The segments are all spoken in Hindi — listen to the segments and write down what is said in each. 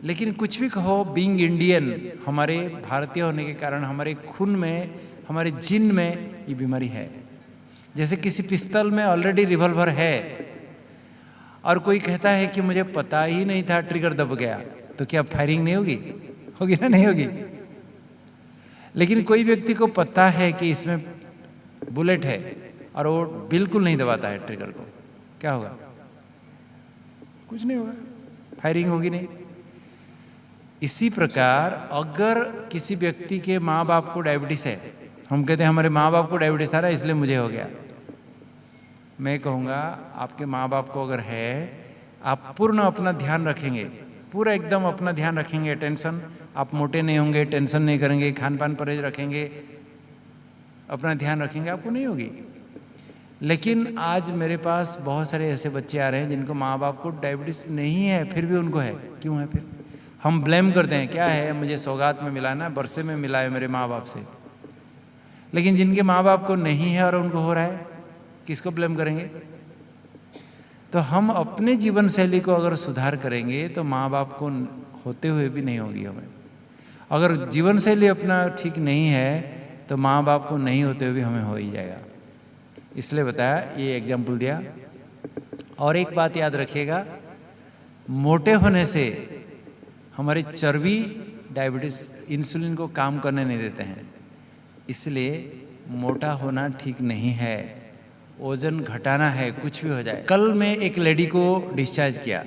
लेकिन कुछ भी कहो, बीइंग इंडियन, हमारे भारतीय होने के कारण हमारे खून में, हमारे जीन में ये बीमारी है। जैसे किसी पिस्तौल में ऑलरेडी रिवॉल्वर है और कोई कहता है कि मुझे पता ही नहीं था, ट्रिगर दब गया, तो क्या फायरिंग नहीं होगी? होगी ना? नहीं होगी। लेकिन कोई व्यक्ति को पता है कि इसमें बुलेट है और वो बिल्कुल नहीं दबाता है ट्रिगर को, क्या होगा? कुछ नहीं होगा, फायरिंग होगी नहीं। इसी प्रकार अगर किसी व्यक्ति के माँ बाप को डायबिटीज है, हम कहते हैं हमारे माँ बाप को डायबिटीज था ना इसलिए मुझे हो गया। मैं कहूँगा आपके माँ बाप को अगर है, आप पूर्ण अपना ध्यान रखेंगे, पूरा एकदम अपना ध्यान रखेंगे, टेंशन, आप मोटे नहीं होंगे, टेंशन नहीं करेंगे, खान पान परहेज रखेंगे, अपना ध्यान रखेंगे, आपको नहीं होगी। लेकिन आज मेरे पास बहुत सारे ऐसे बच्चे आ रहे हैं जिनको माँ बाप को डायबिटीज नहीं है, फिर भी उनको है। क्यों है? फिर हम ब्लेम करते हैं, क्या है, मुझे सौगात में मिला ना, बरसे में मिला है मेरे माँ बाप से। लेकिन जिनके माँ बाप को नहीं है और उनको हो रहा है, किसको ब्लेम करेंगे? तो हम अपने जीवन शैली को अगर सुधार करेंगे तो माँ बाप को होते हुए भी नहीं होगी हमें। अगर जीवन शैली अपना ठीक नहीं है तो माँ बाप को नहीं होते हुए भी हमें हो ही जाएगा। इसलिए बताया, ये एग्जाम्पल दिया। और एक बात याद रखिएगा, मोटे होने से हमारी चर्बी, डायबिटीज, इंसुलिन को काम करने नहीं देते हैं, इसलिए मोटा होना ठीक नहीं है, वजन घटाना है, कुछ भी हो जाए। कल मैं एक लेडी को डिस्चार्ज किया,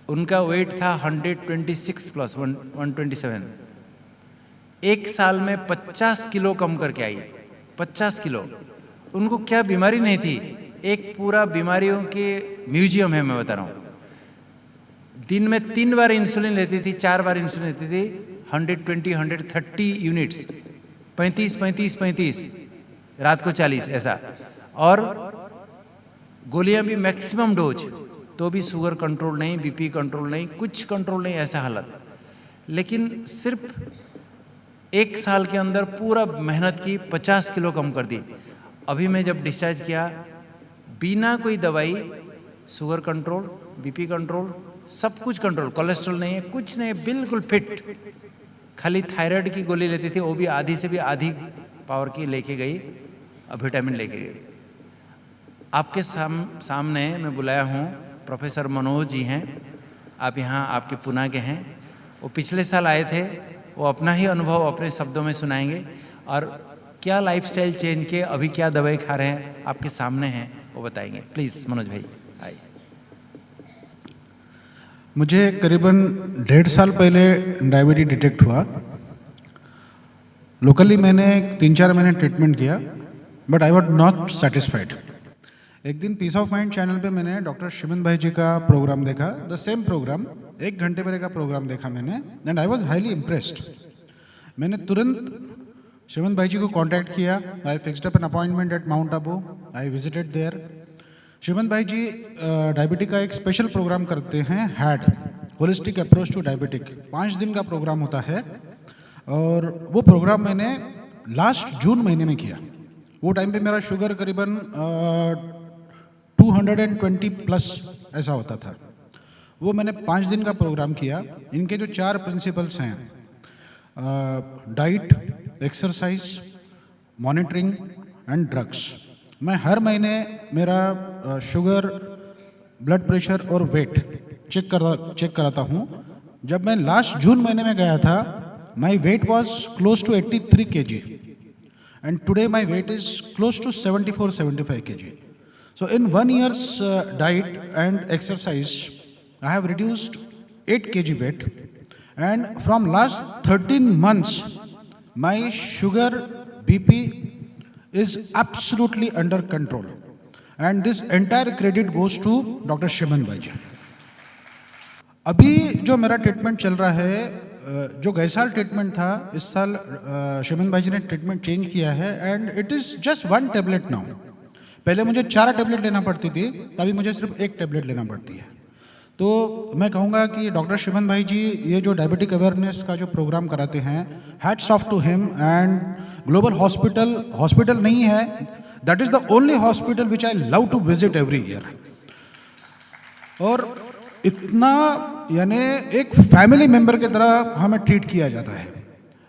उनका वेट था 126 प्लस 127। एक साल में 50 किलो कम करके आई, 50 किलो। उनको क्या बीमारी नहीं थी, एक पूरा बीमारियों के म्यूजियम है, मैं बता रहा हूँ। दिन में 3 बार इंसुलिन लेती थी, 4 बार इंसुलिन लेती थी, 120, 130 यूनिट्स, 35, रात को 40, ऐसा। और गोलियां भी मैक्सिमम डोज, तो भी शुगर कंट्रोल नहीं, बीपी कंट्रोल नहीं, कुछ कंट्रोल नहीं, ऐसा हालत। लेकिन सिर्फ 1 साल के अंदर पूरा मेहनत की, 50 किलो कम कर दी। अभी मैं जब डिस्चार्ज किया, बिना कोई दवाई, शुगर कंट्रोल, बीपी कंट्रोल, सब कुछ कंट्रोल, कोलेस्ट्रॉल नहीं है, कुछ नहीं, बिल्कुल फिट। खाली थायराइड की गोली लेती थी, वो भी आधी से भी आधी पावर की लेके गई, अब विटामिन लेके गई। आपके सामने मैं बुलाया हूँ, प्रोफेसर मनोज जी हैं, आप यहाँ आपके पुणे के हैं। वो पिछले साल आए थे, वो अपना ही अनुभव अपने शब्दों में सुनाएंगे और क्या लाइफस्टाइल चेंज किए, अभी क्या दवाई खा रहे हैं, आपके सामने हैं, वो बताएंगे। प्लीज़ मनोज भाई आइए। मुझे करीबन 1.5 साल पहले डायबिटीज डिटेक्ट हुआ। लोकली मैंने 3-4 महीने ट्रीटमेंट किया, but I was not satisfied. एक दिन पीस ऑफ माइंड चैनल पे मैंने डॉक्टर श्रीमंत भाई जी का प्रोग्राम देखा, द सेम प्रोग्राम, 1 घंटे मेरे का प्रोग्राम देखा मैंने, and I was highly impressed. मैंने तुरंत श्रीमंत भाई जी को कॉन्टैक्ट किया। I fixed up an appointment at Mount Abu. I visited there. Shrimant bhai ji diabetic का एक स्पेशल प्रोग्राम करते हैं, had holistic approach to diabetic. 5 दिन का प्रोग्राम होता है और वो प्रोग्राम मैंने लास्ट जून महीने में किया। वो टाइम पे मेरा शुगर करीबन 220 प्लस ऐसा होता था। वो मैंने 5 दिन का प्रोग्राम किया। इनके जो 4 प्रिंसिपल्स हैं, diet, exercise, monitoring and drugs. मैं हर महीने मेरा शुगर, ब्लड प्रेशर और वेट चेक कराता हूँ। जब मैं लास्ट जून महीने में गया था, my weight was close to 83 kg and today my weight is close to 74-75 kg. So in 1 year's diet and exercise, I have reduced 8 kg weight, and from last 13 months, my sugar, BP is absolutely under control, and this entire credit goes to Dr. Shriman Bhai ji. अभी जो मेरा ट्रीटमेंट चल रहा है, जो गए साल ट्रीटमेंट था, इस साल श्रीमंत भाई जी ने ट्रीटमेंट चेंज किया है, and it is just 1 tablet now. पहले मुझे 4 टेबलेट लेना पड़ती थी, अभी मुझे सिर्फ 1 टेबलेट लेना पड़ती है। तो मैं कहूँगा कि डॉक्टर श्रीमंत भाई जी ये जो डायबिटिक अवेयरनेस का जो प्रोग्राम कराते हैं, hats off to him. And Global hospital नहीं है, that is the only hospital which I love to visit every year. और इतना यानी एक फैमिली मेंबर की तरह हमें ट्रीट किया जाता है।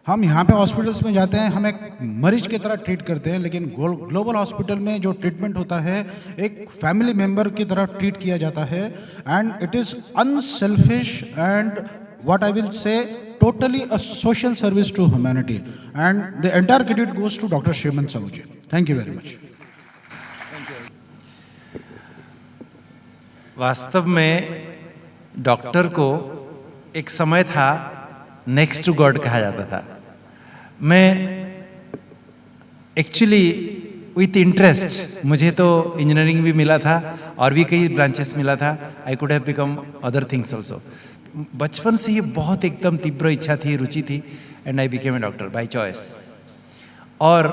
हम यहाँ पे हॉस्पिटल्स में जाते हैं, हम एक मरीज की तरह ट्रीट करते हैं, लेकिन ग्लोबल हॉस्पिटल में जो ट्रीटमेंट होता है एक फैमिली मेंबर की तरह ट्रीट किया जाता है। And it is unselfish and what I will say totally a social service to humanity, and the entire credit goes to Dr. Shriman Sahuji. Thank you very much. वास्तव में डॉक्टर को एक समय था नेक्स्ट टू गॉड कहा जाता था। मैं एक्चुअली विथ इंटरेस्ट, मुझे तो इंजीनियरिंग भी मिला था और भी कई ब्रांचेस मिला था, I could have become other things also. बचपन से ये बहुत एकदम तीव्र इच्छा थी, रुचि थी, and I became a doctor by choice. और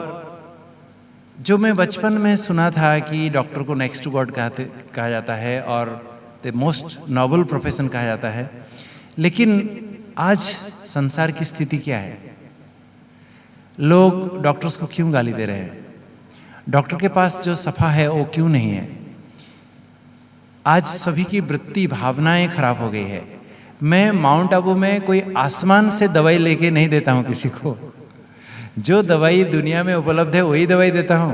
जो मैं बचपन में सुना था कि डॉक्टर को नेक्स्ट टू गॉड कहा जाता है और द मोस्ट नोबल प्रोफेशन कहा जाता है, लेकिन आज संसार की स्थिति क्या है? लोग डॉक्टर्स को क्यों गाली दे रहे हैं? डॉक्टर के पास जो सफा है वो क्यों नहीं है? आज सभी की वृत्ति, भावनाएं खराब हो गई है। मैं माउंट आबू में कोई आसमान से दवाई लेके नहीं देता हूं किसी को, जो दवाई दुनिया में उपलब्ध है वही दवाई देता हूं।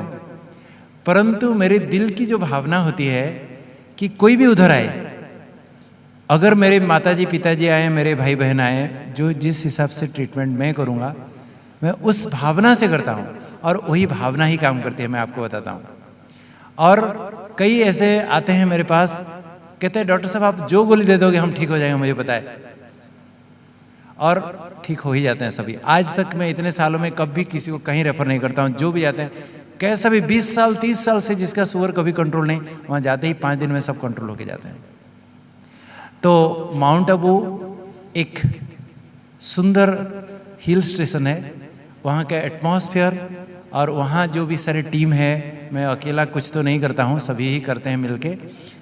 परंतु मेरे दिल की जो भावना होती है कि कोई भी उधर आए, अगर मेरे माताजी पिताजी आए, मेरे भाई बहन आए, जो जिस हिसाब से ट्रीटमेंट मैं करूंगा, मैं उस भावना से करता हूं और वही भावना ही काम करती है, मैं आपको बताता हूं। और कई ऐसे आते हैं मेरे पास, कहते हैं डॉक्टर साहब आप जो गोली दे दोगे हम ठीक हो जाएंगे, मुझे पता है, और ठीक हो ही जाते हैं सभी। आज तक मैं इतने सालों में कभी किसी को कहीं रेफर नहीं करता हूँ। जो भी जाते हैं, कैसा भी 20 साल 30 साल से जिसका शुगर कभी कंट्रोल नहीं, वहाँ जाते ही 5 दिन में सब कंट्रोल होके जाते हैं। तो माउंट आबू एक सुंदर हिल स्टेशन है, वहाँ का एटमॉस्फेयर और वहाँ जो भी सारी टीम है, मैं अकेला कुछ तो नहीं करता हूँ, सभी ही करते हैं मिलके।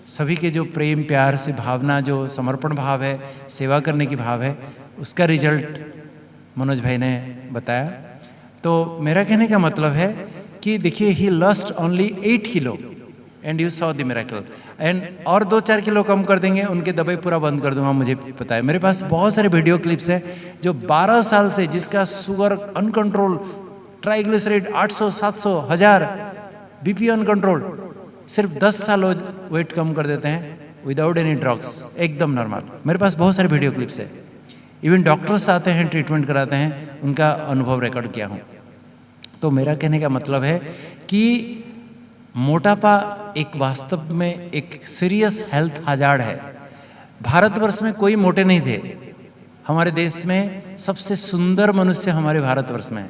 सभी के जो प्रेम प्यार से भावना, जो समर्पण भाव है, सेवा करने की भाव है, उसका रिजल्ट मनोज भाई ने बताया। तो मेरा कहने का मतलब है कि देखिए, he lost only 8 kilo and you saw the miracle, and और 2-4 किलो कम कर देंगे, उनके दवाई पूरा बंद कर दूंगा, मुझे पता है। मेरे पास बहुत सारे वीडियो क्लिप्स हैं, जो 12 साल से जिसका sugar uncontrol, triglyceride 800 700 1000, BP uncontrol, सिर्फ 10 साल वेट कम कर देते हैं विदाउट एनी ड्रग्स, एकदम नॉर्मल। मेरे पास बहुत सारे वीडियो क्लिप्स है, इवन डॉक्टर्स आते हैं, ट्रीटमेंट कराते हैं, उनका अनुभव रिकॉर्ड किया हूँ। तो मेरा कहने का मतलब है कि मोटापा एक वास्तव में एक सीरियस हेल्थ हजार्ड है। भारतवर्ष में कोई मोटे नहीं थे। हमारे देश में सबसे सुंदर मनुष्य हमारे भारतवर्ष में है।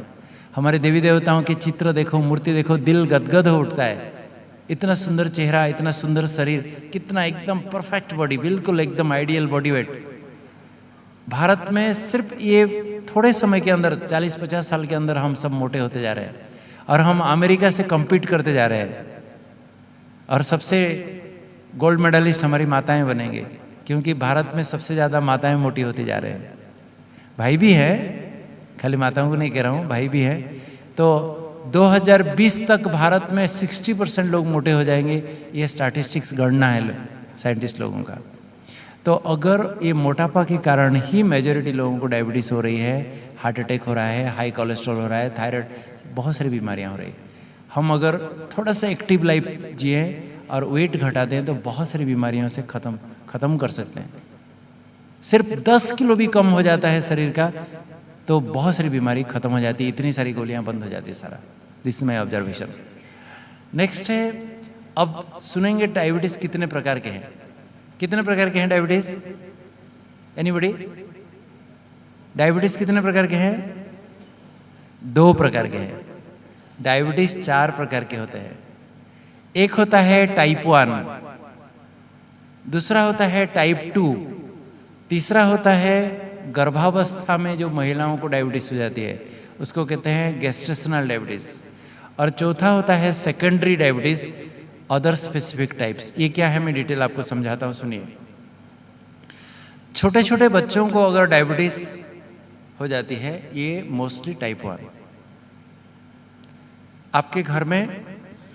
हमारे देवी देवताओं के चित्र देखो, मूर्ति देखो, दिल गदगद हो उठता है। इतना सुंदर चेहरा, इतना सुंदर शरीर, कितना एकदम परफेक्ट बॉडी, बिल्कुल एकदम आइडियल बॉडी वेट। भारत में सिर्फ ये थोड़े समय के अंदर, 40-50 साल के अंदर हम सब मोटे होते जा रहे हैं, और हम अमेरिका से compete करते जा रहे हैं, और सबसे गोल्ड मेडलिस्ट हमारी माताएं बनेंगे, क्योंकि भारत में सबसे ज़्यादा माताएं मोटी होती जा रहे हैं। भाई भी है, खाली माताओं को नहीं कह रहा हूँ, भाई भी है। तो 2020 तक भारत में 60% लोग मोटे हो जाएंगे, ये स्टैटिस्टिक्स गणना है साइंटिस्ट लोगों का। तो अगर ये मोटापा के कारण ही मेजॉरिटी लोगों को डायबिटीज़ हो रही है, हार्ट अटैक हो रहा है, हाई कोलेस्ट्रॉल हो रहा है, थायराइड, बहुत सारी बीमारियां हो रही है। हम अगर थोड़ा सा एक्टिव लाइफ जिए और वेट घटा दें तो बहुत सारी बीमारियों से ख़त्म कर सकते हैं। सिर्फ 10 किलो भी कम हो जाता है शरीर का तो बहुत सारी बीमारी खत्म हो जाती है, इतनी सारी गोलियां बंद हो जाती है सारा। This is my observation. Next है, अब सुनेंगे डायबिटीज़ कितने प्रकार के हैं। कितने प्रकार के हैं डायबिटीज़? एनीबॉडी? डायबिटीज़ कितने प्रकार के हैं? 2 प्रकार के हैं। डायबिटीज़ 4 प्रकार के होते हैं। एक होता है टाइप 1, दूसरा होता है टाइप 2, तीसरा होता है गर्भावस्था में जो महिलाओं को डायबिटीज़ हो जाती है उसको कहते हैं गेस्टेशनल डायबिटीज़, और चौथा होता है secondary diabetes, other specific types. ये क्या है मैं डिटेल आपको समझाता हूँ, सुनिए। छोटे छोटे बच्चों को अगर डायबिटीज़ हो जाती है, ये मोस्टली टाइप 1। आपके घर में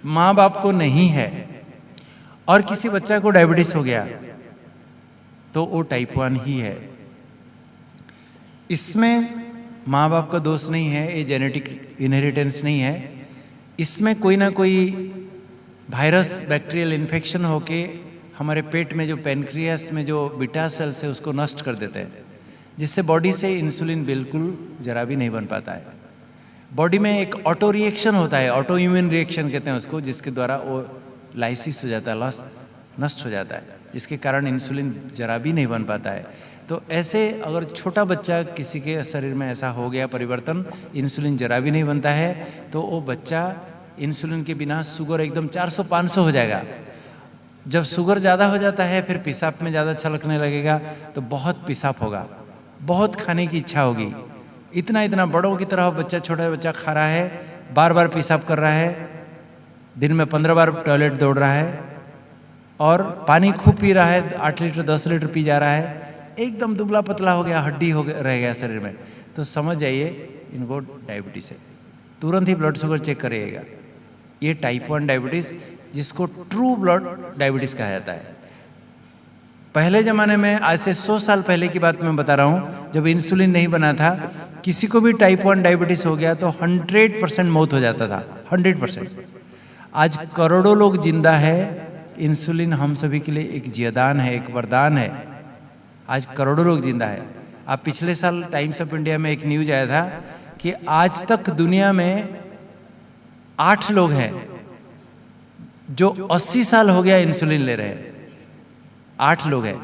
माँ बाप को नहीं है और किसी बच्चा को डायबिटीज़ हो गया, तो वो टाइप 1 ही है। इसमें माँ बाप का दोष नहीं है, ये जेनेटिक इनहेरिटेंस नहीं है। इसमें कोई ना कोई वायरस बैक्टीरियल इन्फेक्शन होके हमारे पेट में जो पेनक्रियास में जो बीटा सेल्स है उसको नष्ट कर देते हैं, जिससे बॉडी से इंसुलिन बिल्कुल जरा भी नहीं बन पाता है। बॉडी में एक ऑटो रिएक्शन होता है, ऑटो इम्यून रिएक्शन कहते हैं उसको, जिसके द्वारा वो लाइसिस हो जाता है, नष्ट हो जाता है, जिसके कारण इंसुलिन जरा भी नहीं बन पाता है। तो ऐसे अगर छोटा बच्चा किसी के शरीर में ऐसा हो गया परिवर्तन, इंसुलिन जरा भी नहीं बनता है, तो वो बच्चा इंसुलिन के बिना शुगर एकदम 400-500 हो जाएगा। जब शुगर ज़्यादा हो जाता है फिर पेशाब में ज़्यादा छलकने लगेगा, तो बहुत पेशाब होगा, बहुत खाने की इच्छा होगी। इतना इतना बड़ों की तरह बच्चा, छोटा बच्चा खा रहा है, बार बार पेशाब कर रहा है, दिन में 15 बार टॉयलेट दौड़ रहा है और पानी खूब पी रहा है, 8 लीटर 10 लीटर पी जा रहा है, एकदम दुबला पतला हो गया, हड्डी हो गया, रह गया शरीर में, तो समझ जाइए इनको डायबिटीज़ है। तुरंत ही ब्लड शुगर चेक करिएगा। ये टाइप 1 डायबिटीज़, जिसको ट्रू ब्लड डायबिटीज़ कहा जाता है। पहले ज़माने में, आज से 100 साल पहले की बात मैं बता रहा हूँ, जब इंसुलिन नहीं बना था, किसी को भी टाइप 1 डायबिटीज़ हो गया तो 100% मौत हो जाता था, 100%। आज करोड़ों लोग जिंदा है। इंसुलिन हम सभी के लिए एक जियादान है, एक वरदान है। आज करोड़ों लोग जिंदा है। आप पिछले साल टाइम्स ऑफ इंडिया में एक न्यूज आया था कि आज तक दुनिया में 8 लोग हैं जो 80 साल हो गया इंसुलिन ले रहे हैं। 8 लोग हैं।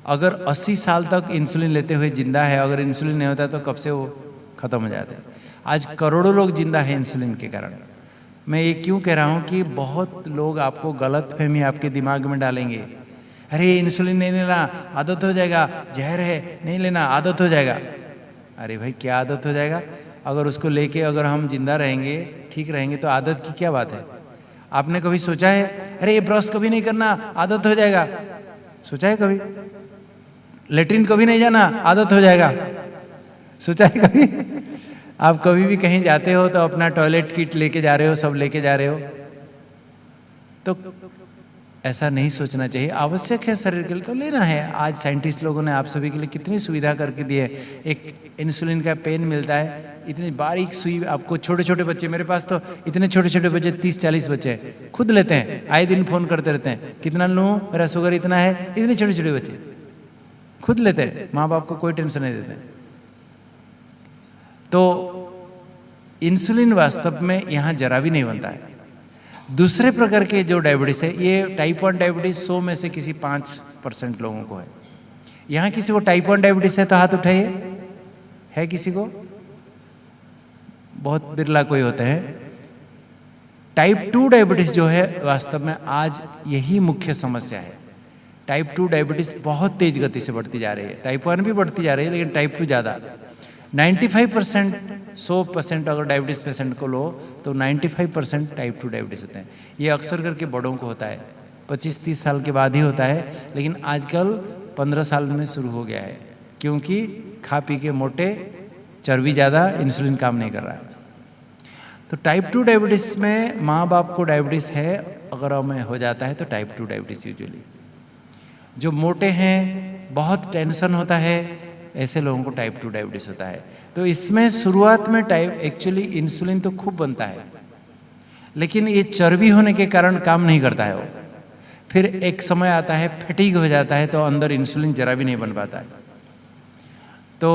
अगर 80 साल तक इंसुलिन लेते हुए जिंदा है, अगर इंसुलिन नहीं होता तो कब से वो खत्म हो जाते। आज करोड़ों लोग जिंदा है इंसुलिन के कारण। मैं ये क्यों कह रहा हूँ कि बहुत लोग आपको गलत फहमी आपके दिमाग में डालेंगे, अरे इंसुलिन नहीं लेना आदत हो जाएगा, जहर है नहीं लेना आदत हो जाएगा। अरे भाई क्या आदत हो जाएगा? अगर उसको लेके अगर हम जिंदा रहेंगे, ठीक रहेंगे, तो आदत की क्या बात है? आपने कभी सोचा है अरे ये ब्रश कभी नहीं करना आदत हो जाएगा? सोचा है कभी? लेटरिन कभी नहीं जाना आदत हो जाएगा? सोचा है कभी? आप कभी भी कहीं जाते हो तो अपना टॉयलेट किट लेके जा रहे हो, सब लेके जा रहे हो, तो ऐसा नहीं सोचना चाहिए। आवश्यक है शरीर के लिए तो लेना है। आज साइंटिस्ट लोगों ने आप सभी के लिए कितनी सुविधा करके दी है। एक इंसुलिन का पेन मिलता है, इतनी बारीक सुई आपको। छोटे छोटे बच्चे, मेरे पास तो इतने छोटे छोटे बच्चे 30-40 बच्चे हैं, खुद लेते हैं, आए दिन फोन करते रहते हैं, कितना लूँ, मेरा शुगर इतना है। इतने छोटे छोटे बच्चे खुद लेते हैं, माँ बाप को कोई टेंशन नहीं देते। तो इंसुलिन वास्तव में यहाँ जरा भी नहीं बनता है। दूसरे प्रकार के जो डायबिटीज़ है, ये टाइप 1 डायबिटीज़ 100 में से किसी 5% लोगों को है। यहाँ किसी को टाइप 1 डायबिटीज़ है तो हाथ उठाइए। है किसी को? बहुत बिरला कोई होते हैं। टाइप 2 डायबिटीज़ जो है वास्तव में आज यही मुख्य समस्या है। टाइप 2 डायबिटीज़ बहुत तेज गति से बढ़ती जा रही है। टाइप 1 भी बढ़ती जा रही है, लेकिन टाइप 2 ज़्यादा। 95%, 100% अगर डायबिटीज़ पेशेंट को लो तो 95% टाइप 2 डायबिटीज़ होते हैं। ये अक्सर करके बड़ों को होता है, 25-30 साल के बाद ही होता है, लेकिन आजकल 15 साल में शुरू हो गया है, क्योंकि खा पी के मोटे, चर्बी ज़्यादा, इंसुलिन काम नहीं कर रहा है। तो टाइप 2 डायबिटीज़ में माँ बाप को डायबिटीज़ है, अगर हमें हो जाता है तो टाइप 2 डायबिटीज़ यूजुअली। जो मोटे हैं, बहुत टेंशन होता है, ऐसे लोगों को टाइप 2 डायबिटीज़ होता है। तो इसमें शुरुआत में एक्चुअली इंसुलिन तो खूब बनता है, लेकिन ये चर्बी होने के कारण काम नहीं करता है वो। फिर एक समय आता है, फटीग हो जाता है, तो अंदर इंसुलिन जरा भी नहीं बन पाता है। तो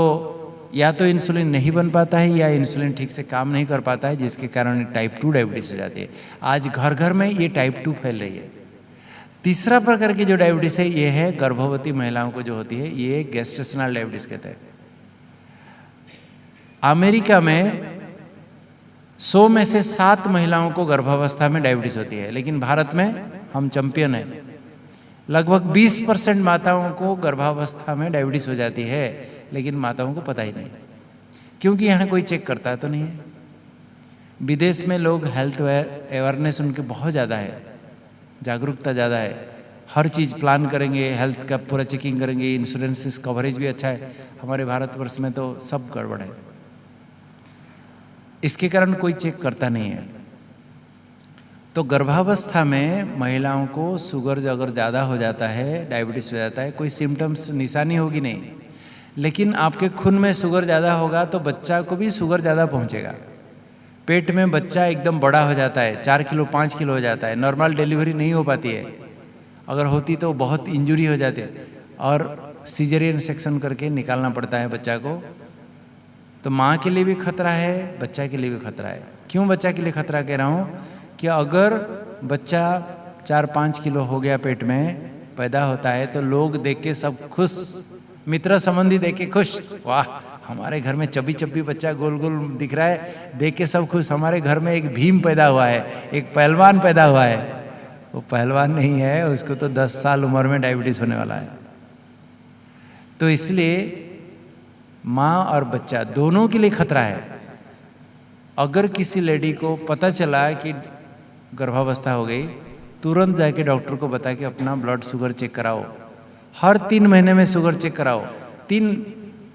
या तो इंसुलिन नहीं बन पाता है या इंसुलिन ठीक से काम नहीं कर पाता है, जिसके कारण टाइप 2 डायबिटीज़ हो जाती है। आज घर घर में ये टाइप 2 फैल रही है। तीसरा प्रकार की जो डायबिटीज़ है, ये है गर्भवती महिलाओं को जो होती है, ये गेस्टेशनल डायबिटीज़ कहते हैं। अमेरिका में 100 में से 7 महिलाओं को गर्भावस्था में डायबिटीज़ होती है, लेकिन भारत में हम चैंपियन हैं। लगभग 20% माताओं को गर्भावस्था में डायबिटीज़ हो जाती है, लेकिन माताओं को पता ही नहीं, क्योंकि यहाँ कोई चेक करता तो नहीं है। विदेश में लोग हेल्थ अवेयरनेस उनके बहुत ज़्यादा है, जागरूकता ज़्यादा है, हर चीज़ प्लान करेंगे, हेल्थ का पूरा चेकिंग करेंगे, इंश्योरेंस कवरेज भी अच्छा है। हमारे भारतवर्ष में तो सब गड़बड़ है, इसके कारण कोई चेक करता नहीं है। तो गर्भावस्था में महिलाओं को शुगर अगर ज़्यादा हो जाता है, डायबिटीज़ हो जाता है, कोई सिम्टम्स निशानी होगी नहीं, लेकिन आपके खून में शुगर ज़्यादा होगा तो बच्चा को भी शुगर ज़्यादा पहुंचेगा। पेट में बच्चा एकदम बड़ा हो जाता है, 4 किलो 5 किलो हो जाता है, नॉर्मल डिलीवरी नहीं हो पाती है, अगर होती तो बहुत इंजरी हो जाती है और सीजरियन सेक्शन करके निकालना पड़ता है बच्चा को। तो माँ के लिए भी खतरा है, बच्चा के लिए भी खतरा है। क्यों बच्चा के लिए खतरा कह रहा हूँ कि अगर बच्चा 4-5 किलो हो गया पेट में पैदा होता है तो लोग देख के सब खुश, मित्र संबंधी देख के खुश, वाह हमारे घर में चब्बी चब्बी बच्चा गोल गोल दिख रहा है, देख के सब खुश, हमारे घर में एक भीम पैदा हुआ है, एक पहलवान पैदा हुआ है। वो पहलवान नहीं है, उसको तो 10 साल उम्र में डायबिटीज़ होने वाला है। तो इसलिए माँ और बच्चा दोनों के लिए खतरा है। अगर किसी लेडी को पता चला कि गर्भावस्था हो गई, तुरंत जाके डॉक्टर को बता के अपना ब्लड शुगर चेक कराओ। हर 3 महीने में शुगर चेक कराओ।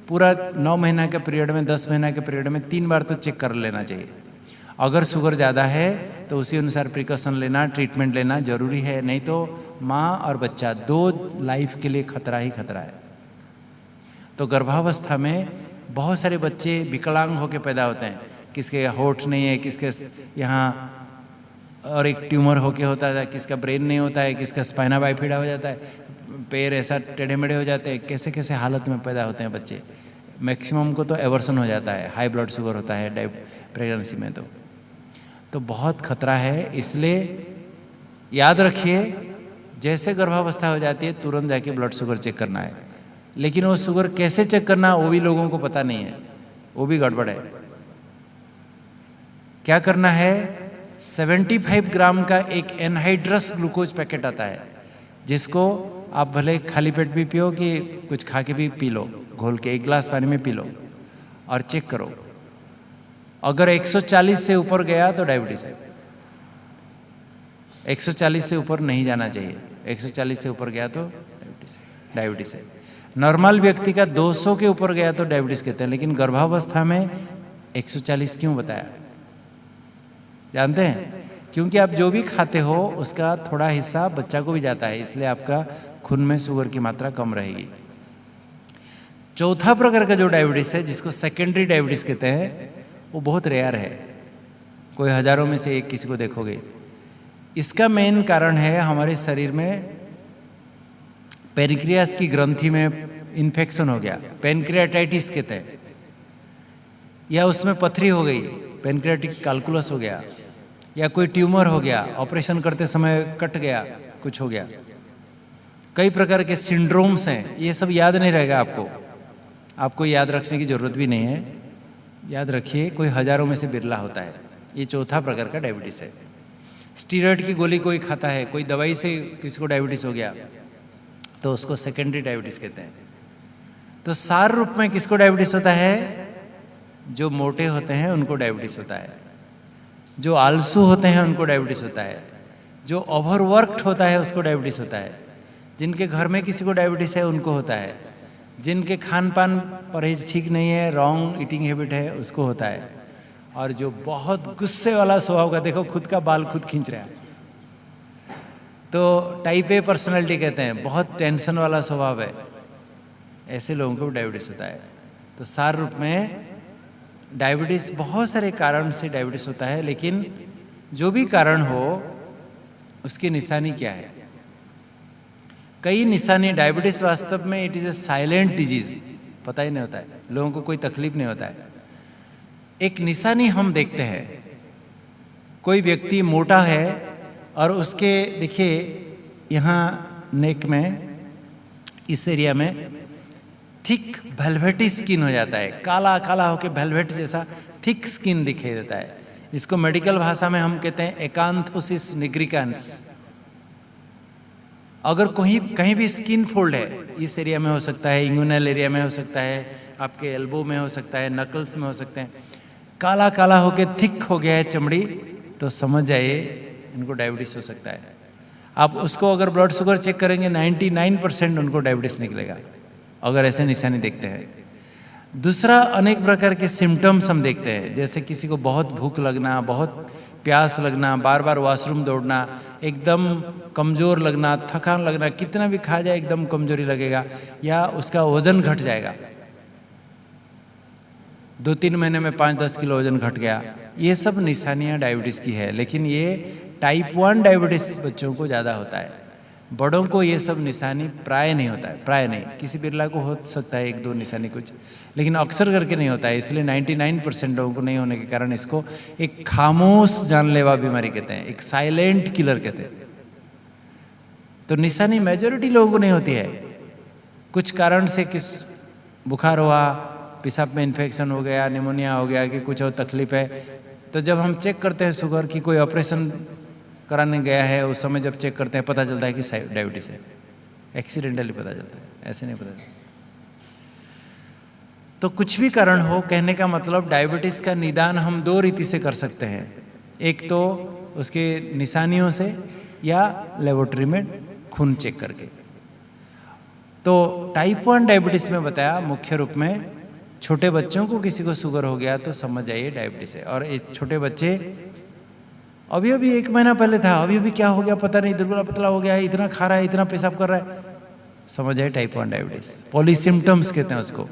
पूरा 9 महीना के पीरियड में, 10 महीना के पीरियड में 3 बार तो चेक कर लेना चाहिए। अगर शुगर ज़्यादा है तो उसी अनुसार प्रिकॉशन लेना, ट्रीटमेंट लेना जरूरी है, नहीं तो माँ और बच्चा 2 लाइफ के लिए खतरा ही खतरा है। तो गर्भावस्था में बहुत सारे बच्चे विकलांग होकर पैदा होते हैं, किसके होठ नहीं है, किसके यहाँ और एक ट्यूमर होके होता है, किसका ब्रेन नहीं होता है, किसका स्पाइना बाइफिडा हो जाता है, पैर ऐसा टेढ़े मेढ़े हो जाते हैं, कैसे कैसे हालत में पैदा होते हैं बच्चे। मैक्सिमम को तो एवर्सन हो जाता है, हाई ब्लड शुगर होता है प्रेगनेंसी में। तो बहुत खतरा है, इसलिए याद रखिए जैसे गर्भावस्था हो जाती है तुरंत जाके ब्लड शुगर चेक करना है। लेकिन वो शुगर कैसे चेक करना वो भी लोगों को पता नहीं है, वो भी गड़बड़ है। क्या करना है, 75 ग्राम का एक एनहाइड्रस ग्लूकोज पैकेट आता है, जिसको आप भले खाली पेट भी पियो कि कुछ खा के भी पी लो, घोल के 1 गिलास पानी में पी लो और चेक करो। अगर 140 से ऊपर गया तो डायबिटीज है, 140 से ऊपर नहीं जाना चाहिए, 140 से ऊपर गया तो डायबिटीज है। नॉर्मल व्यक्ति का 200 के ऊपर गया तो डायबिटीज कहते हैं, लेकिन गर्भावस्था में 140 क्यों बताया जानते हैं? क्योंकि आप जो भी खाते हो उसका थोड़ा हिस्सा बच्चा को भी जाता है, इसलिए आपका खून में शुगर की मात्रा कम रहेगी। चौथा प्रकार का जो डायबिटीज है, जिसको सेकेंडरी डायबिटीज कहते हैं, वो बहुत रेयर है, कोई हजारों में से एक किसी को देखोगे। इसका मेन कारण है हमारे शरीर में पेनक्रियास की ग्रंथि में इन्फेक्शन हो गया, पेनक्रियाटाइटिस कहते हैं, या उसमें पथरी हो गई, पेनक्रियाटिक कैलकुलस हो गया, या कोई ट्यूमर हो गया, ऑपरेशन करते समय कट गया, कुछ हो गया। कई प्रकार के सिंड्रोम्स हैं, ये सब याद नहीं रहेगा आपको, आपको याद रखने की जरूरत भी नहीं है। याद रखिए कोई हजारों में से बिरला होता है। ये चौथा प्रकार का डायबिटीज है। स्टीरॉयड की गोली कोई खाता है, कोई दवाई से किसी को डायबिटीज हो गया तो उसको सेकेंडरी डायबिटीज कहते हैं। तो सार रूप में किसको डायबिटीज होता है? जो मोटे होते हैं उनको डायबिटीज होता है, जो आलसू होते हैं उनको डायबिटीज होता है, जो ओवरवर्कड होता है उसको डायबिटीज होता है, जिनके घर में किसी को डायबिटीज है उनको होता है, जिनके खान पान परहेज ठीक नहीं है, रॉन्ग ईटिंग हैबिट है, उसको होता है, और जो बहुत गुस्से वाला स्वभाव का, देखो खुद का बाल खुद खींच रहा है, तो टाइप ए पर्सनालिटी कहते हैं, बहुत टेंशन वाला स्वभाव है, ऐसे लोगों को डायबिटीज होता है। तो सार रूप में डायबिटीज बहुत सारे कारण से डायबिटीज होता है, लेकिन जो भी कारण हो उसकी निशानी क्या है? कई निशानी, डायबिटीज वास्तव में it is a silent disease, पता ही नहीं होता है, लोगों को कोई तकलीफ नहीं होता है। एक निशानी हम देखते हैं, कोई व्यक्ति मोटा है और उसके देखिए यहाँ नेक में, इस एरिया में थिक वेलवेटी स्किन हो जाता है, काला काला होके वेलवेट जैसा थिक स्किन दिखाई देता है, जिसको मेडिकल भाषा में हम कहते हैं एकांथोसिस निग्रिकांस। अगर कहीं भी स्किन फोल्ड है, इस एरिया में हो सकता है, इंगुइनल एरिया में हो सकता है, आपके एल्बो में हो सकता है, नकल्स में हो सकते हैं, काला काला होके थिक हो गया है चमड़ी, तो समझ जाइए इनको डायबिटीज हो सकता है। आप उसको अगर ब्लड शुगर चेक करेंगे 99% उनको डायबिटीज निकलेगा, अगर ऐसे निशानी देखते हैं। दूसरा, अनेक प्रकार के सिम्टम्स हम देखते हैं, जैसे किसी को बहुत भूख लगना, बहुत प्यास लगना, बार बार वॉशरूम दौड़ना, एकदम कमज़ोर लगना, थकान लगना, कितना भी खा जाए एकदम कमजोरी लगेगा, या उसका वज़न घट जाएगा, 2-3 महीने में 5-10 किलो वजन घट गया। ये सब निशानियाँ डायबिटीज़ की है, लेकिन ये टाइप 1 डायबिटीज़ बच्चों को ज़्यादा होता है। बड़ों को ये सब निशानी प्राय नहीं होता है, प्राय नहीं, किसी बिरला को हो सकता है 1-2 निशानी कुछ, लेकिन अक्सर करके नहीं होता है। इसलिए 99% लोगों को नहीं होने के कारण इसको एक खामोश जानलेवा बीमारी कहते हैं, एक साइलेंट किलर कहते हैं। तो निशानी मेजॉरिटी लोगों को नहीं होती है, कुछ कारण से, किस बुखार हुआ, पेशाब में इन्फेक्शन हो गया, निमोनिया हो गया, कि कुछ और तकलीफ है, तो जब हम चेक करते हैं शुगर की, कोई ऑपरेशन कराने गया है, उस समय जब चेक करते हैं पता चलता है कि डायबिटीज़ है, एक्सीडेंटली पता चलता है, ऐसे नहीं पता चलता। तो कुछ भी कारण हो, कहने का मतलब डायबिटीज़ का निदान हम 2 रीति से कर सकते हैं, एक तो उसके निशानियों से, या लेबोरेटरी में खून चेक करके। तो टाइप 1 डायबिटीज़ में बताया मुख्य रूप में छोटे बच्चों को किसी को शुगर हो गया तो समझ जाइए डायबिटीज़ है। और एक छोटे बच्चे अभी 1 महीना पहले था, अभी क्या हो गया पता नहीं, दुबला पतला हो गया है, इतना खा रहा है, इतना पेशाब कर रहा है, समझ जाइए टाइप 1 डायबिटीज़। पॉलीसिम्टम्स कहते हैं उसको।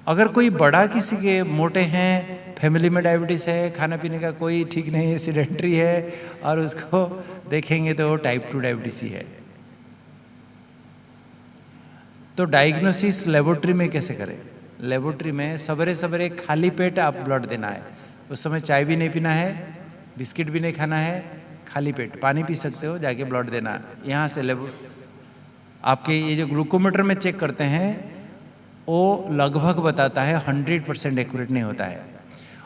अगर कोई बड़ा किसी के मोटे हैं, फैमिली में डायबिटीज़ है, खाने पीने का कोई ठीक नहीं है, सीडेंट्री है, और उसको देखेंगे तो वो टाइप 2 डायबिटीज़ ही है। तो डायग्नोसिस लेबोरेटरी में कैसे करें? लेबोरेटरी में सवेरे सवेरे खाली पेट आप ब्लड देना है, उस समय चाय भी नहीं पीना है, बिस्किट भी नहीं खाना है, खाली पेट पानी पी सकते हो, जाके ब्लड देना। यहाँ से आपके ये जो ग्लूकोमीटर में चेक करते हैं वो लगभग बताता है, 100% एक्यूरेट नहीं होता है।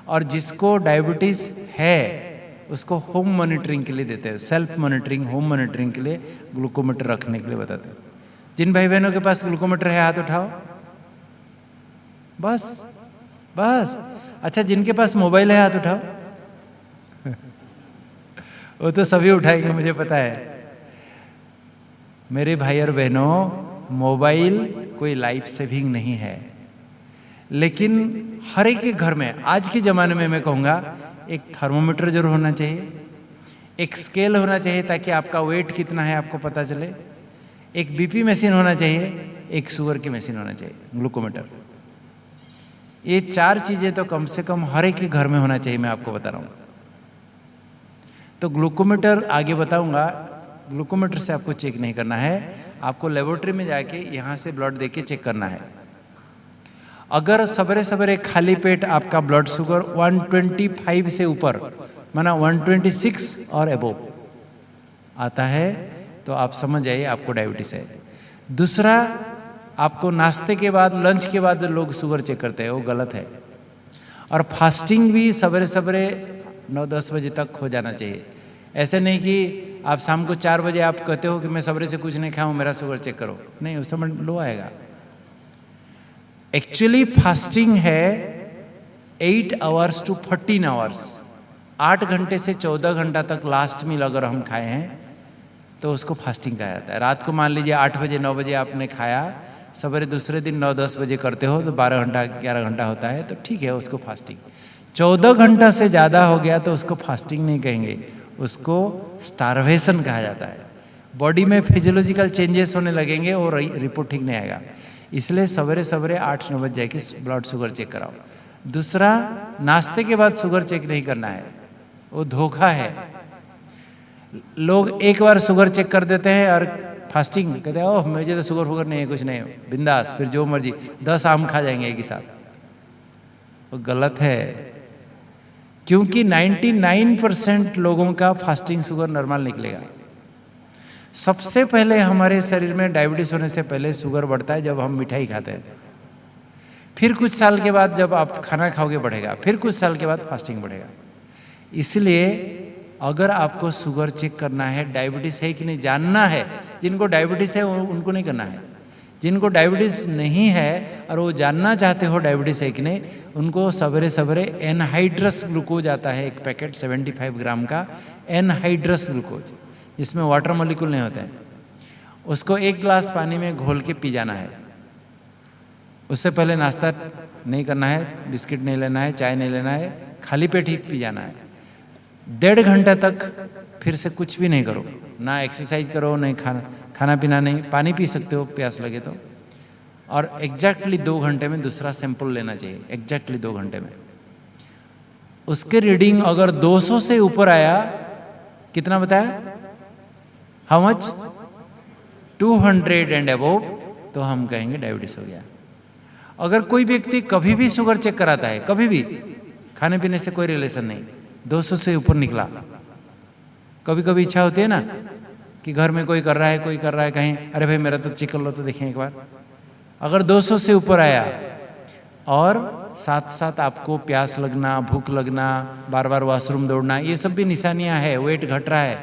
और जिसको डायबिटीज़ है उसको होम मॉनिटरिंग के लिए देते हैं, सेल्फ मॉनिटरिंग, होम मॉनिटरिंग के लिए ग्लूकोमीटर रखने के लिए बताते हैं। जिन भाई बहनों के पास ग्लूकोमीटर है हाथ उठाओ, बस। अच्छा, जिनके पास मोबाइल है हाथ उठाओ। वो तो सभी उठाएंगे, मुझे पता है। मेरे भाई और बहनों, मोबाइल कोई लाइफ सेविंग नहीं है, लेकिन हर एक के घर में आज के ज़माने में मैं कहूँगा एक थर्मोमीटर जरूर होना चाहिए, एक स्केल होना चाहिए ताकि आपका वेट कितना है आपको पता चले, एक बीपी मशीन होना चाहिए, एक शुगर की मशीन होना चाहिए, ग्लूकोमीटर। ये 4 चीज़ें तो कम से कम हर एक के घर में होना चाहिए, मैं आपको बता रहा हूँ। तो ग्लूकोमीटर आगे बताऊंगा, ग्लूकोमीटर से आपको चेक नहीं करना है, आपको लेबोरेटरी में जाके यहाँ से ब्लड देके चेक करना है। अगर सवेरे सवेरे खाली पेट आपका ब्लड शुगर 125 से ऊपर, माना 126 और अबोव आता है तो आप समझ जाइए आपको डायबिटीज़ है। दूसरा, आपको नाश्ते के बाद, लंच के बाद लोग शुगर चेक करते हैं, वो गलत है। और फास्टिंग भी सवेरे सवेरे 9-10 बजे तक हो जाना चाहिए। ऐसे नहीं कि आप शाम को 4 बजे आप कहते हो कि मैं सवेरे से कुछ नहीं खाऊं, मेरा शुगर चेक करो, नहीं, उस समय लो आएगा। एक्चुअली फास्टिंग है 8 आवर्स टू 14 आवर्स, 8 घंटे से 14 घंटा तक लास्ट मील अगर हम खाए हैं तो उसको फास्टिंग कहा जाता है। रात को मान लीजिए 8 बजे 9 बजे आपने खाया, सवेरे दूसरे दिन 9-10 बजे करते हो तो 12 घंटा 11 घंटा होता है, तो ठीक है, उसको फास्टिंग। 14 घंटा से ज़्यादा हो गया तो उसको फास्टिंग नहीं कहेंगे, उसको स्टारवेशन कहा जाता है। बॉडी में फिजियोलॉजिकल चेंजेस होने लगेंगे और रिपोर्ट ठीक नहीं आएगा। इसलिए सवेरे सवेरे 8-9 बजे जाके ब्लड शुगर चेक कराओ। दूसरा, नाश्ते के बाद शुगर चेक नहीं करना है, वो धोखा है। लोग एक बार शुगर चेक कर देते हैं और फास्टिंग कहते हैं, ओह मुझे तो शुगर नहीं है, कुछ नहीं है, बिंदास, फिर जो मर्जी 10 आम खा जाएंगे एक ही साथ। वो गलत है, क्योंकि 99% लोगों का फास्टिंग शुगर नॉर्मल निकलेगा। सबसे पहले हमारे शरीर में डायबिटीज होने से पहले शुगर बढ़ता है जब हम मिठाई खाते हैं, फिर कुछ साल के बाद जब आप खाना खाओगे बढ़ेगा, फिर कुछ साल के बाद फास्टिंग बढ़ेगा। इसलिए अगर आपको शुगर चेक करना है, डायबिटीज है कि नहीं जानना है, जिनको डायबिटीज है उनको नहीं करना है, जिनको डायबिटीज नहीं है और वो जानना चाहते हो डायबिटीज है कि नहीं, उनको सवेरे सवेरे एनहाइड्रस ग्लूकोज आता है, एक पैकेट 75 ग्राम का एनहाइड्रस ग्लूकोज, जिसमें वाटर मॉलिक्यूल नहीं होते हैं, उसको 1 गिलास पानी में घोल के पी जाना है। उससे पहले नाश्ता नहीं करना है, बिस्किट नहीं लेना है, चाय नहीं लेना है, खाली पेट ही पी जाना है। 1.5 घंटा तक फिर से कुछ भी नहीं करो, ना एक्सरसाइज करो, नहीं खाना पीना नहीं, पानी पी सकते हो प्यास लगे तो। और एग्जैक्टली 2 घंटे में दूसरा सैंपल लेना चाहिए, एग्जैक्टली 2 घंटे में। उसके रीडिंग अगर 200 से ऊपर आया, कितना बताया, हाउ मच, 200 एंड अबव, तो हम कहेंगे डायबिटीज हो गया। अगर कोई व्यक्ति कभी भी शुगर चेक कराता है, कभी भी, खाने पीने से कोई रिलेशन नहीं, 200 से ऊपर निकला, कभी कभी इच्छा होती है ना कि घर में कोई कर रहा है, कोई कर रहा है, कहीं अरे भाई मेरा तो चेक कर लो तो देखें एक बार। अगर 200 से ऊपर आया और साथ साथ आपको प्यास लगना, भूख लगना, बार बार वॉशरूम दौड़ना, ये सब भी निशानियां है, वेट घट रहा है,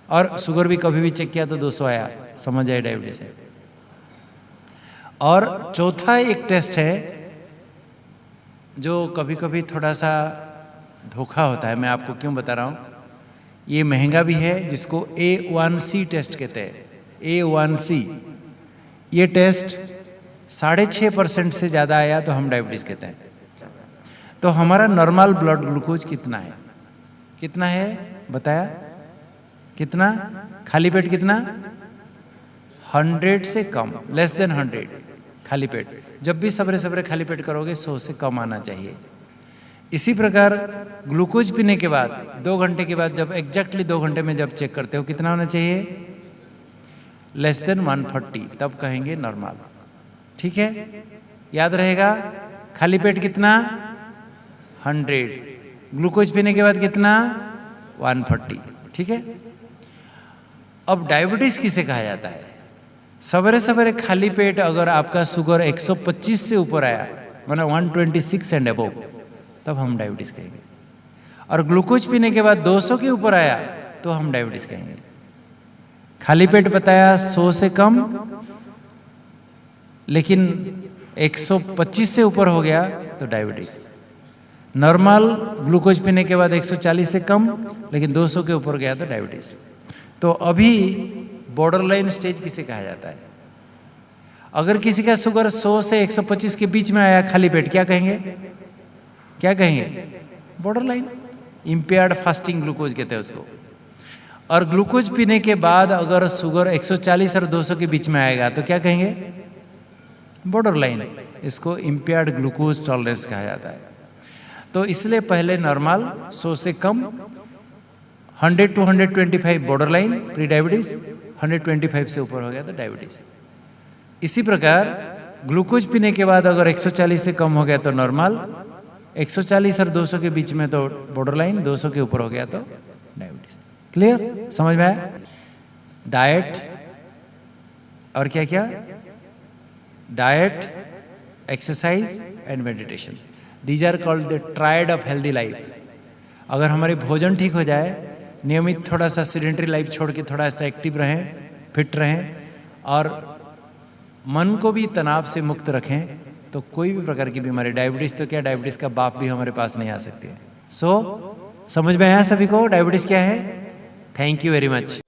और शुगर भी कभी भी चेक किया तो 200 आया, समझ आए डायबिटीज है। और चौथा एक टेस्ट है जो कभी कभी थोड़ा सा धोखा होता है, मैं आपको क्यों बता रहा हूँ, ये महंगा भी है, जिसको A1C टेस्ट कहते हैं। A1C, ये टेस्ट 6.5% से ज़्यादा आया तो हम डायबिटीज़ कहते हैं। तो हमारा नॉर्मल ब्लड ग्लूकोज कितना है, कितना है बताया, कितना, खाली पेट कितना, 100 से कम, लेस देन 100 खाली पेट। जब भी सवेरे सवेरे खाली पेट करोगे 100 से कम आना चाहिए। इसी प्रकार ग्लूकोज पीने के बाद 2 घंटे के बाद, जब एग्जैक्टली 2 घंटे में जब चेक करते हो, कितना होना चाहिए, लेस देन 140, तब कहेंगे नॉर्मल। ठीक है, याद रहेगा, खाली पेट कितना, 100, ग्लूकोज पीने के बाद कितना, 140। ठीक है। अब डायबिटीज किसे कहा जाता है, सवेरे सवेरे खाली पेट अगर आपका शुगर 125 से ऊपर आया, मतलब 126 एंड अबव, तब हम डायबिटीज कहेंगे। और ग्लूकोज पीने के बाद 200 के ऊपर आया तो हम डायबिटीज कहेंगे। खाली पेट बताया 100 से कम, लेकिन 125 से ऊपर हो गया तो डायबिटीज। नॉर्मल ग्लूकोज पीने के बाद 140 से कम, लेकिन 200 के ऊपर गया तो डायबिटीज। तो अभी बॉर्डरलाइन स्टेज किसे कहा जाता है, अगर किसी का शुगर 100 से 125 के बीच में आया खाली पेट, क्या कहेंगे, क्या कहेंगे, बॉर्डरलाइन, इम्पेयर्ड फास्टिंग ग्लूकोज कहते हैं उसको। और ग्लूकोज पीने के बाद अगर शुगर 140 और 200 के बीच में आएगा तो क्या कहेंगे, बॉर्डरलाइन, इसको इम्पेयर्ड ग्लूकोज टॉलरेंस कहा जाता है। तो इसलिए पहले नॉर्मल, 100 से कम, 100 to 125 बॉर्डरलाइन प्री डायबिटीज, 125 से ऊपर हो गया तो डायबिटीज। इसी प्रकार ग्लूकोज पीने के बाद अगर 140 से कम हो गया तो नॉर्मल, 140 और 200 के बीच में तो बॉर्डरलाइन, 200 के ऊपर हो गया तो डायबिटीज। क्लियर, समझ में आया। डाइट और क्या क्या, diet, exercise and meditation, these are called the triad of healthy life. अगर हमारी भोजन ठीक हो जाए, नियमित थोड़ा सा सीडेंटरी लाइफ छोड़ के थोड़ा सा एक्टिव रहें, फिट रहें, और मन को भी तनाव से मुक्त रखें, तो कोई भी प्रकार की बीमारी, डायबिटीज़ तो क्या, डायबिटीज़ का बाप भी हमारे पास नहीं आ सकती है। सो समझ में आया सभी को डायबिटीज़ क्या है। Thank you very much.